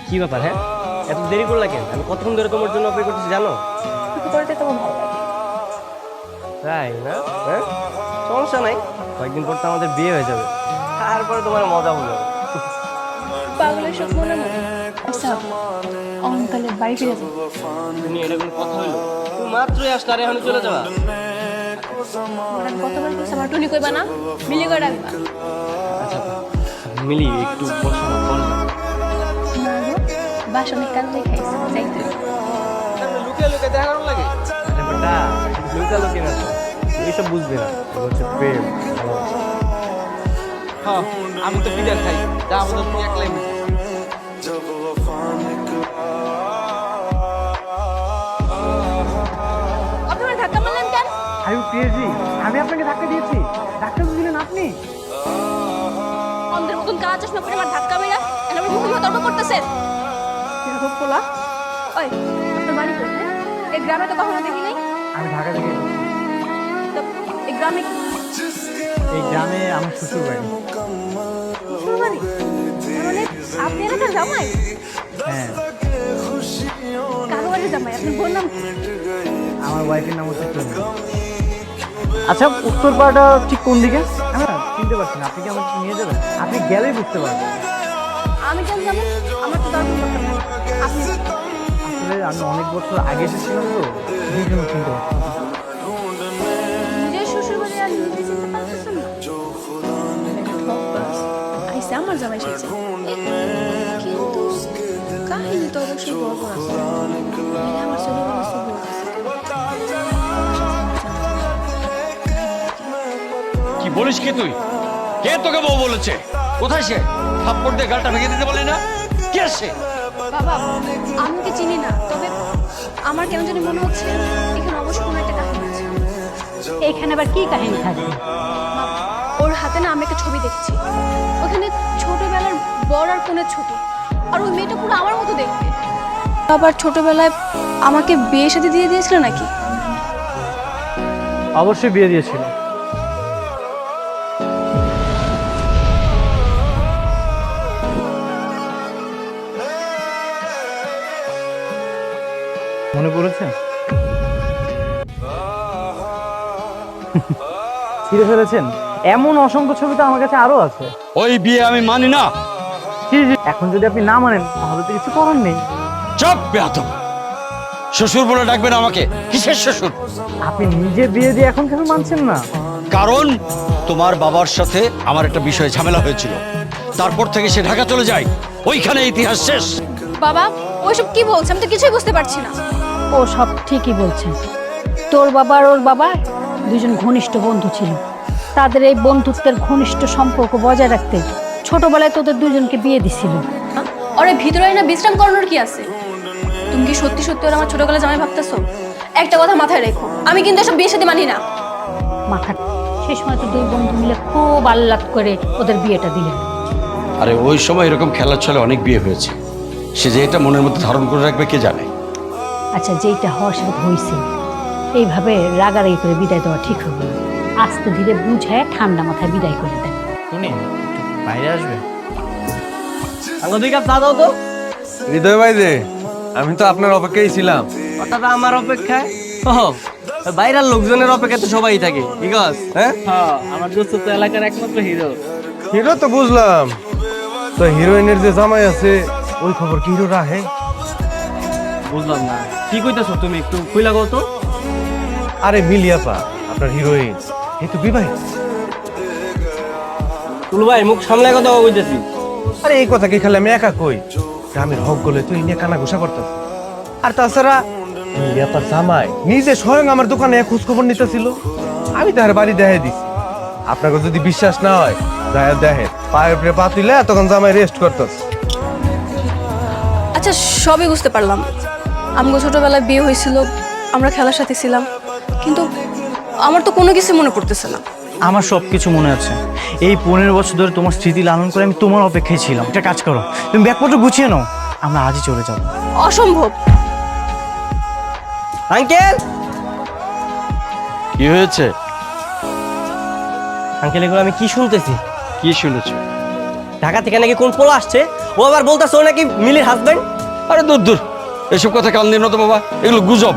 কি ব্যাপার? হ্যাঁ, এত দেরি করলা কেন? আমি কতক্ষণ ধরে তোমার জন্য অপেক্ষা করতেছি জানো? কিছু করতে তোমার ভালো লাগে। তাই না? হ্যাঁ, সমস্যা নাই, কয়েকদিন পর তো আমাদের বিয়ে হয়ে যাবে, তারপরে তোমার মজা বুঝাবো। পাগলের সব মনে মনে। আচ্ছা, অনকালে বাড়ি ফিরে যাবো। তুমি এটা কোনো কথা হইলো? তুমি মাত্রই আসলে আর এখন চলে যাবা? আমি কতবার বলছি আমার টুনি কইবা না, মিলি করে রাখবা। আচ্ছা, মিলি একটু বসো না, বল না। না গো, বাসা অনেক কাল দিয়ে খাইছি, যাইতে হবে। লুকিয়ে লুকিয়ে দেখা করার লাগে? আরে বেটা, লুকিয়ে লুকিয়ে না তো, এইসব বুঝবে না, এগুলো হচ্ছে প্রেম, ভালোবাসা। হ্যাঁ, আমি তো পিজার খাই, যা আমাদের তুমি একলাই মিশে। আপনারা ধাক্কা মারলেন কেন? আয়ু প্রিয়জি, আমি আপনাকে ধাক্কা দিয়েছি। ধাক্কা দিলেন আপনি। অন্ধের মতন কাজ চশমা পরে আমার ধাক্কা মেরা এখন আমার মুখে মুখে তর্ক করতেছেন। এরকম পোলা। ওই, আপনার বাড়ি কই? হ্যাঁ? এই গ্রামে তো কখনো দেখি নাই। আমি ঢাকা থেকে এসেছি। তো এই গ্রামে এই গ্রামে আমার শ্বশুর বাড়ি। শ্বশুর বাড়ি? তার মানে আপনি এলাকার জামাই? হ্যাঁ, কারো বাড়ির জামাই? আপনার বোন নাম কি? আমার ওয়াইফের নাম হচ্ছে তনু। আচ্ছা, উত্তরপাড়াটা ঠিক কোন দিকে? আমি না চিনতে পারছি না, আপনি কি আমাকে নিয়ে যাবেন? আপনি গেলেই বুঝতে পারবেন। আমি কেন যাবো? আমার তো দরকার দরকার নেই। আপনি আসলে আমি অনেক বছর আগে এসেছিলাম তো, এই জন্য চিনতে পারছি না। নিজের শ্বশুর বাড়ি আর নিজে চিনতে পারতেছেন না? আইসে আমার জামাই এসেছে, কিন্তু কাহিনী তো অবশ্যই গল্প আছে। নাহলে আমার ছোট বাবা শুভ আছে। কি বলিস কি তুই? কে তোকে বউ বলেছে? কোথায় সে? থাপ্পড় দিয়ে গালটা ভেঙে দিতে বলি না? কে সে? বাবা, আমি ওকে চিনি না, তবে আমার কেন জানি মনে হচ্ছে এখানে অবশ্যই কোনো একটা কাহিনী আছে। এখানে আবার কি কাহিনী থাকবে? ওর হাতে না আমি একটা ছবি দেখেছি, ওখানে ছোটবেলার বড় আর কোনের ছবি, আর ওই মেয়েটা পুরো আমার মতো দেখতে। আবার ছোটবেলায় আমাকে বিয়ে শাদী দিয়ে দিয়েছিল নাকি? অবশ্যই বিয়ে দিয়েছিল। মনে পড়েছে? ছিঁড়ে ফেলেছেন? এমন অসংখ্য ছবি তো আমার কাছে আরো আছে। ওই বিয়ে আমি মানি না। জি জি, এখন যদি আপনি না মানেন তাহলে তো কিছু করার নেই। চুপ বেয়াদব! শ্বশুর বলে ডাকবেন আমাকে? কিসের শ্বশুর? আপনি নিজে বিয়ে দিয়ে এখন কেন মানছেন না? কারণ তোমার বাবার সাথে আমার একটা বিষয়ে ঝামেলা হয়েছিল, তারপর থেকে সে ঢাকা চলে যায়, ওইখানে ইতিহাস শেষ। বাবা, ওইসব কি বলছে? আমি তো কিছুই বুঝতে পারছি না। ও সব ঠিকই বলছে। তোর বাবা আর ওর বাবা দুজন ঘনিষ্ঠ বন্ধু ছিল। তাদের এই বন্ধুত্বের ঘনিষ্ঠ সম্পর্ক বজায় রাখতে ছোটবেলায় তোদের দুজনকে বিয়ে দিছিল। ওরে ভিতরে না বিশ্রাম করানোর কি আছে? তুমি কি সত্যি সত্যি ওরা আমার ছোটবেলায় জামাই ভাবতেছো? একটা কথা মাথায় রেখো, আমি কিন্তু এসব বিয়ের সাথে মানি না। মাথা সে সময় তো দুই বন্ধু মিলে খুব আহ্লাদ করে ওদের বিয়েটা দিলেন। আরে ওই সময় এরকম খেলার ছলে অনেক বিয়ে হয়েছে, সে যে এটা মনের মধ্যে ধারণ করে রাখবে কে জানে। আচ্ছা, যেইটা হওয়ার সেটা হয়েছে, এইভাবে রাগারাগি করে বিদায় দেওয়া ঠিক হবে না। আস্তে ধীরে বুঝায় ঠান্ডা মাথায় বিদায় করে দেন। শুনি, বাইরে আসবে। আঙ্গ 2 কাপ চা দাও তো। হৃদয় ভাই যে, আমি তো আপনার অপেক্ষায় ছিলাম। হঠাৎ আমার অপেক্ষায়? বাইরের লোকজনের অপেক্ষায় তো সবাই থাকে, ঠিক আছে? হ্যাঁ, আমার দোস্ত তো এলাকার একমাত্র হিরো। হিরো তো বুঝলাম, তো হিরোইনের যে জামাই আছে ওই খবর কি হিরো রাখে? বুঝলাম না, কি কইতেছো তুমি? একটু খুইলা কও তো। আরে মিলিয়াপা, আপনার হিরোইন এই তো বিবাহিত। তুলু ভাই, মুখ সামলায় কথা কইতেছি। আরে এই কথা কি খালি আমি একা কই? গ্রামের হক গলে তুই নিয়ে কানা ঘোষা করতেছ। আর তাছাড়া মিলিয়াপার জামাই নিজে স্বয়ং আমার দোকানে খোঁজ খবর নিতেছিল, আমি তার বাড়ি দেখাই দিছি। আপনাকে যদি বিশ্বাস না হয় যায় দেখেন, পায়ের উপরে পা তুলে তখন জামাই রেস্ট করতেছ। আচ্ছা, সবই বুঝতে পারলাম। আমগো ছোটবেলায় বিয়ে হয়েছিল, আমরা খেলার সাথে ছিলাম, কিন্তু আমার তো কোনো কিছু মনে পড়তেছে না। আমার সব কিছু মনে আছে। এই 15 বছর ধরে তোমার স্মৃতি লালন করে আমি তোমার অপেক্ষায় ছিলাম। একটা কাজ করো, তুমি ব্যাগপত্র গুছিয়ে নাও, আমরা আজই চলে যাবো। অসম্ভব। আঙ্কেল, কি হয়েছে? আঙ্কেল, এগুলো আমি কি শুনতেছি? কি শুনেছ? ঢাকা থেকে নাকি কোন পোলা আসছে, ও আবার বলতেছে ও নাকি মিলির হাজবেন্ড। আরে দূর দূর, এসব কথা কাল নির্ণত বাবা, এগুলো গুজব।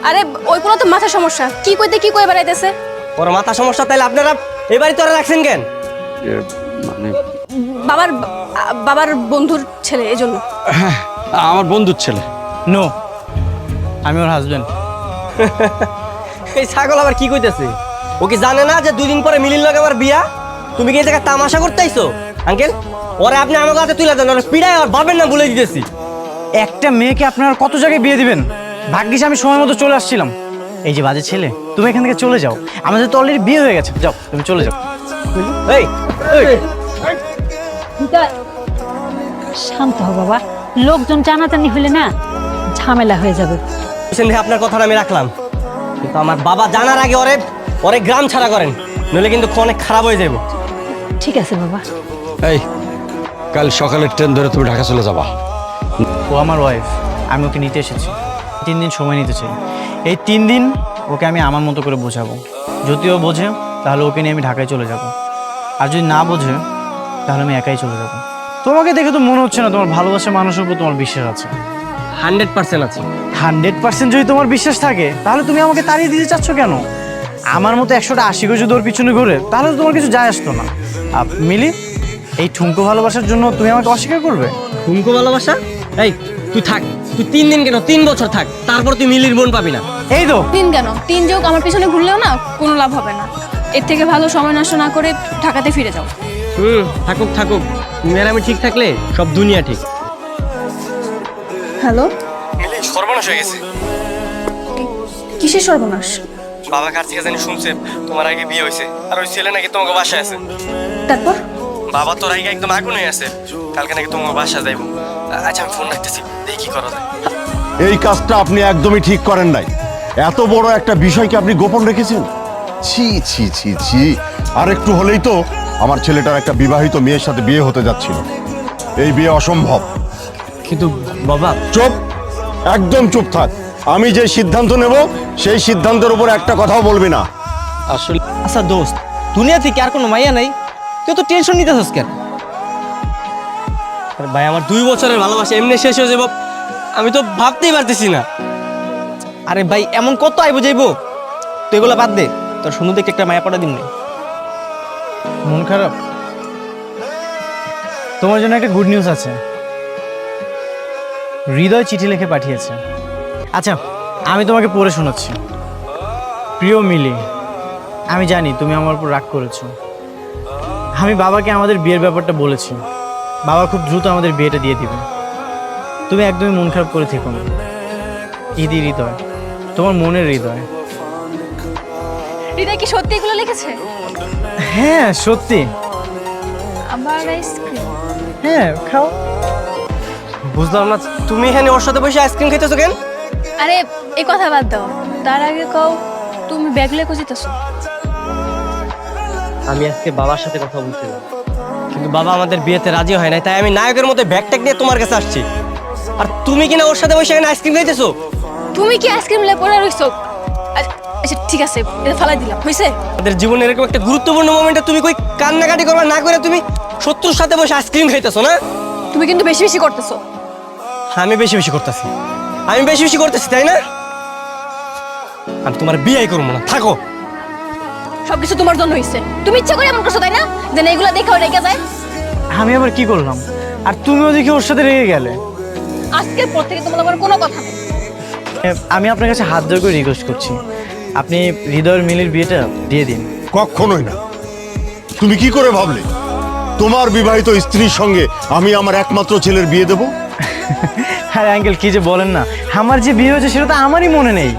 আরে ওই কোনো তো মাথা সমস্যা, কি কইতে কি কই বেড়াইতেছে। ওর মাথা সমস্যা, তাইলে আপনারা এবারই তোরা রাখছেন কেন? মানে বাবার বাবার বন্ধুর ছেলে, এজন্য। হ্যাঁ, আমার বন্ধুর ছেলে। নো, আমি ওর হাজবেন্ড। এই ছাগল আবার কি কইতেছে? ও কি জানে না যে 2 দিন পরে মিলির লগে আমার বিয়া? তুমি কি এই জায়গায় তামাশা করতে আইছো আঙ্কেল? ওরে আপনি আমার কাছে তুলে দেন, ওরে পিড়ায় আর বাবার নাম বলে দিতেছি। একটা মেয়েকে আপনারা কত জায়গায় বিয়ে দিবেন? ভাগ্যিস আমি সময় মতো চলে আসছিলাম। এই যে বাজে ছেলে, তুমি এখান থেকে চলে যাও, আমাদের তো অলরেডি বিয়ে হয়ে গেছে। যাও, তুমি চলে যাও। এই শান্ত হও বাবা, লোকজন টানাটানি হলে না ঝামেলা হয়ে যাবে। হোসেন ভাই, আপনার কথাটা আমি রাখলাম, কিন্তু আমার বাবা জানার আগে ওরে ওরে গ্রাম ছাড়া করেন, নইলে কিন্তু অনেক খারাপ হয়ে যাবে। ঠিক আছে বাবা। এই, কাল সকালের ট্রেন ধরে তুমি ঢাকা চলে যাবা। ও আমার ওয়াইফ, আমি ওকে নিতে এসেছি। 3 দিন সময় নিতে চাই। এই 3 দিন ওকে আমি আমার মতো করে বোঝাবো। যদি ও বোঝে তাহলে ওকে নিয়ে আমি ঢাকায় চলে যাব, আর যদি না বোঝে তাহলে আমি একাই চলে যাব। তোমাকে দেখে তো মনে হচ্ছে না তোমার ভালোবাসার মানুষের উপর তোমার বিশ্বাস আছে। 100% আছে। 100% যদি তোমার বিশ্বাস থাকে তাহলে তুমি আমাকে তাড়িয়ে দিতে চাচ্ছ কেন? আমার মতো 100টা আশিকও যদি ওর পিছনে ঘুরে তাহলে তো তোমার কিছু যায় আসতো না। মিলি, এই ঠুমকো ভালোবাসার জন্য তুমি আমাকে অস্বীকার করবে? ঠুমকো ভালোবাসা? এই তুই থাক, তুই 3 দিন কেন 3 বছর থাক, তারপর তুই মিলির বোন পাবি না। এই তো 3 কেন 3 যোগ আমার পিছনে ঘুরলেও না কোনো লাভ হবে না। এর থেকে ভালো সময় নষ্ট না করে ঢাকাতে ফিরে যাও। থাকুক থাকুক, তুমি আর আমি ঠিক থাকলে সব দুনিয়া ঠিক। হ্যালো, মিলি সর্বনাশ হয়ে গেছে। কিসের সর্বনাশ? বাবা কার থেকে জানি শুনছে তোমার আগে বিয়ে হয়েছে, আর ওই ছেলে নাকি তোমাকে বাসায় আছে। তারপর? বাবা তোর আগে একদম আগুন হয়ে আছে, কালকে নাকি তোমাকে বাসা যাইব। আচ্ছা আমি ফোন রাখতেছি, দেখি কি করা যায়। এই কাজটা আপনি একদমই ঠিক করেন নাই। এত বড় একটা বিষয়কে আপনি গোপন রেখেছেন। ছি ছি ছি ছি। আর একটু হলেই তো আমার ছেলেটার একটা বিবাহিত মেয়ের সাথে বিয়ে হতে যাচ্ছিল। এই বিয়ে অসম্ভব। কিন্তু বাবা, চুপ, একদম চুপ থাক। আমি যে সিদ্ধান্ত নেব সেই সিদ্ধান্তের উপর একটা কথাও বলবি না। আসলে আচ্ছা দোস্ত, দুনিয়া থেকে আর কোনো মাইয়া নাই, তুই তো টেনশন নিতেছিস কেন? আরে ভাই, আমার 2 বছরের ভালোবাসা এমনি শেষ হয়ে যাবো আমি তো ভাবতেই পারতেছি না। আরে ভাই, এমন কত আইবো যাইবো, তুই এগুলো বাদ দে, তোর সুন্দর দেখে একটা মায়া পড়া দিন নেই। মন খারাপ? তোমার জন্য একটা গুড নিউজ আছে। হৃদয় চিঠি লিখে পাঠিয়েছে। আচ্ছা, আমি তোমাকে পড়ে শোনাচ্ছি। প্রিয় মিলি, আমি জানি তুমি আমার উপর রাগ করেছো। আমি বাবাকে আমাদের বিয়ের ব্যাপারটা বলেছি। বাবা খুব দ্রুত আমাদের বিয়েটা দিয়ে দিবে। তুমি একদমই মন খারাপ করে থেকো না। ইদি হৃদয়, তোমার মনের হৃদয়। হৃদয় কি সত্যি এগুলো লিখেছে? হ্যাঁ সত্যি। আবার আইসক্রিম? হ্যাঁ, খাও। বুঝলাম না, তুমি এখানে ওর সাথে বসে আইসক্রিম খাইতেছো কেন? আরে এই কথা বাদ দাও, তার আগে কও তুমি ব্যাগ লেখো যেতেছো। আমি আজকে বাবার সাথে কথা বলছিলাম, কিন্তু বাবা আমাদের বিয়েতে রাজি হয় নাই, তাই আমি নায়কের মধ্যে ব্যাগ ট্যাগ নিয়ে তোমার কাছে আসছি। আর তুমি কিনা ওর সাথে বসে এখানে আইসক্রিম খাইতেছো। তুমি কি আইসক্রিম লে পড়ে রইছো? আচ্ছা ঠিক আছে, এটা ফালাই দিলাম, হইছে? আমাদের জীবনের এরকম একটা গুরুত্বপূর্ণ মোমেন্টে তুমি কই কান্নাকাটি করবা না করে তুমি শত্রুর সাথে বসে আইসক্রিম খাইতেছো না? তুমি কিন্তু বেশি বেশি করতেছো। আমি বেশি বেশি করতেছি, আমি বেশি বেশি করতেছি, তাই না? আমি তোমার বিয়েই করবো না, থাকো। সবকিছু তোমার জন্য হইছে, তুমি ইচ্ছা করে এমন করছো, তাই না? যে এগুলো দেখাও রেখে যায়। আমি আবার কি করলাম? আর তুমিও দেখি ওর সাথে রেগে গেলে। আজকের পর থেকে তোমার আবার কোনো কথা নেই। আমি আপনার কাছে হাত জোড় করে রিকোয়েস্ট করছি, আপনি হৃদয়ের মিলির বিয়েটা দিয়ে দিন। কখনোই না। তুমি কি করে ভাবলে তোমার বিবাহিত স্ত্রীর সঙ্গে আমি আমার একমাত্র ছেলের বিয়ে দেব? হ্যাঁ আঙ্কেল, কি যে বলেন না, আমার যে বিয়ে হয়েছে সেটা তো আমারই মনে নেই।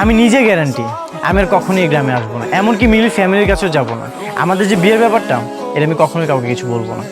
আমি নিজে গ্যারান্টি আমি আর কখনোই এই গ্রামে আসবো না, এমনকি মিলির ফ্যামিলির কাছেও যাবো না। আমাদের যে বিয়ের ব্যাপারটা এটা আমি কখনোই কাউকে কিছু বলবো না,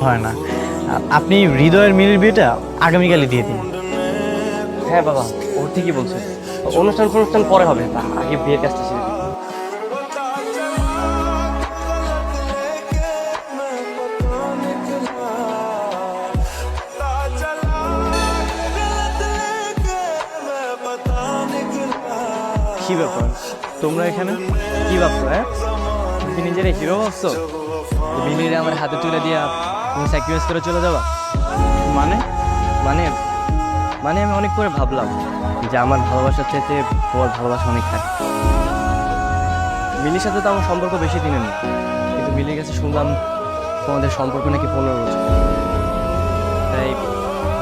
হয় না। আপনি হৃদয়ের মিলির বিয়েটা আগামীকালই দিয়ে দিন। হ্যাঁ বাবা, ও ঠিকই বলছে, অনুষ্ঠান পরে হবে, আগে বিয়ের কাজটা শেষ। কি ব্যাপার তোমরা এখানে? কি ভাবছো? হ্যাঁ, তুমি নিজের হিরো ভাবছো? মিলিরে আমার হাতে তুলে দিয়া তুমি স্যাক্রিফাইস করে চলে যাবা? মানে মানে মানে আমি অনেক করে ভাবলাম যে আমার ভালোবাসার চাইতে তোমার ভালোবাসা অনেক থাকে। মিলির সাথে তো আমার সম্পর্ক বেশি দিনের না, কিন্তু মিলির কাছে শুনলাম তোমাদের সম্পর্ক নাকি 15 বছর। তাই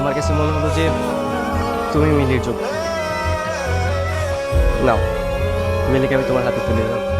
আমার কাছে মনে হলো যে তুমি মিলির যোগ্য। নাও, মিলিকে আমি তোমার হাতে তুলে দেবো।